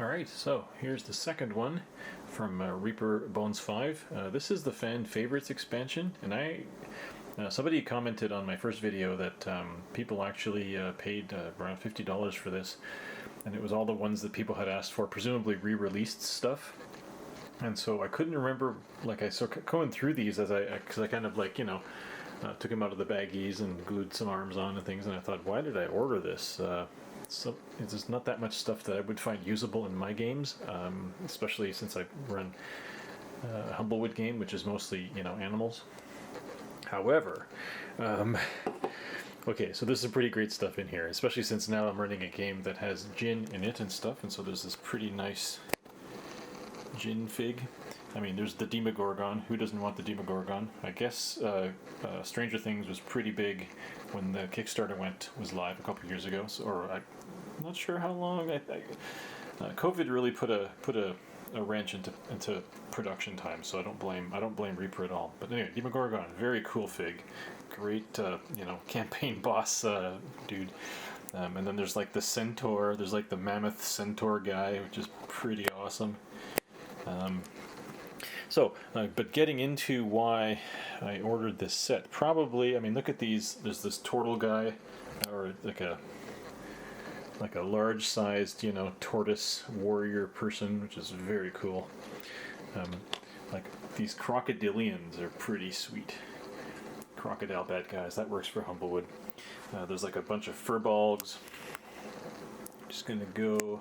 Alright, so here's the second one from Reaper Bones 5. This is the fan favorites expansion, and somebody commented on my first video that people actually paid around $50 for this, and it was all the ones that people had asked for, presumably re-released stuff. And so I couldn't remember, like I started going through these because I kind of took them out of the baggies and glued some arms on and things, and I thought, why did I order this? So there's not that much stuff that I would find usable in my games, especially since I run a Humblewood game, which is mostly, animals. However, okay, so there's some pretty great stuff in here, especially since now I'm running a game that has gin in it and stuff, and so there's this pretty nice gin fig. I mean, there's the Demogorgon. Who doesn't want the Demogorgon? I guess Stranger Things was pretty big when the Kickstarter was live a couple years ago. I'm not sure how long. COVID really put a wrench into production time, so I don't blame Reaper at all. But anyway, Demogorgon, very cool fig, great campaign boss dude. And then there's like the centaur. There's like the mammoth centaur guy, which is pretty awesome. But getting into why I ordered this set, probably, I mean, look at these. There's this turtle guy, or like a large-sized, tortoise warrior person, which is very cool. Like these crocodilians are pretty sweet. Crocodile bad guys. That works for Humblewood. There's like a bunch of furbolgs. Just gonna go.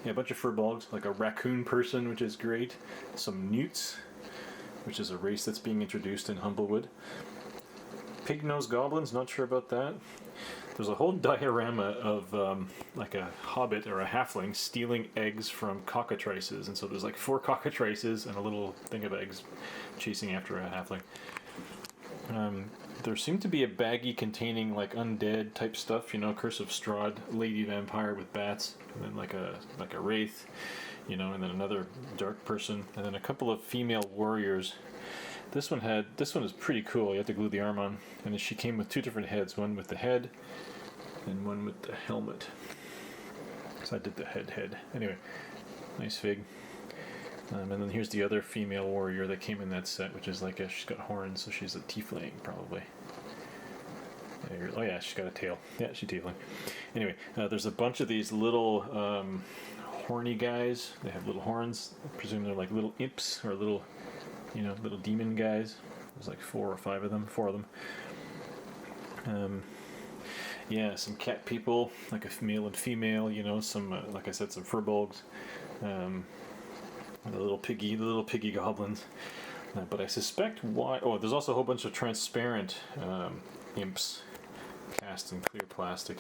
Yeah, a bunch of furbolgs, like a raccoon person, which is great. Some newts, which is a race that's being introduced in Humblewood. Pig-nosed goblins, not sure about that. There's a whole diorama of like a hobbit or a halfling stealing eggs from cockatrices, and so there's like 4 cockatrices and a little thing of eggs chasing after a halfling. There seemed to be a baggie containing like undead type stuff, Curse of Strahd, lady vampire with bats, and then like a wraith, and then another dark person, and then a couple of female warriors. This one is pretty cool. You have to glue the arm on, and she came with 2 different heads, one with the head and one with the helmet. So I did the head. Anyway, nice fig. And then here's the other female warrior that came in that set, which is like she's got horns, so she's a tiefling probably. Oh yeah, she's got a tail. Yeah, she's tiefling. Anyway, there's a bunch of these little horny guys. They have little horns. I presume they're like little imps or little demon guys. There's like 4 or 5 of them. 4 of them. Yeah, some cat people, like a male and female. Some like I said, some furbolgs. The little piggy goblins. But I suspect why. Oh, there's also a whole bunch of transparent imps cast in clear plastic.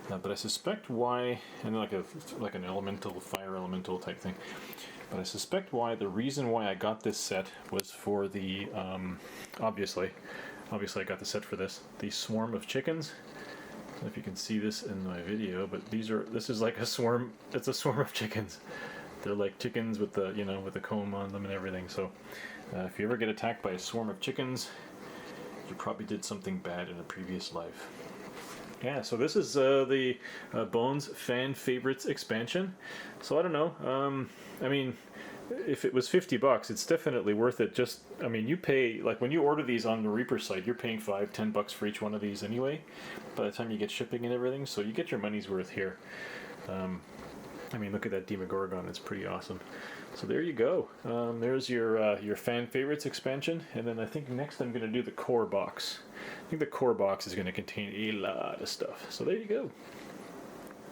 But I suspect why, and like an elemental, fire elemental type thing. But I suspect why the reason why I got this set was for the obviously I got the set for this. The swarm of chickens. I don't know if you can see this in my video, but this is like a swarm. It's a swarm of chickens. They're like chickens with the with the comb on them and everything. So if you ever get attacked by a swarm of chickens, you probably did something bad in a previous life. Yeah, so this is the Bones Fan Favorites expansion. So I don't know. I mean, if it was $50, it's definitely worth it. You pay, like when you order these on the Reaper site, you're paying $5-10 for each one of these anyway, by the time you get shipping and everything. So you get your money's worth here. Look at that Demogorgon. It's pretty awesome. So there you go. There's your Fan Favorites expansion. And then I think next I'm going to do the core box. I think the core box is going to contain a lot of stuff. So there you go.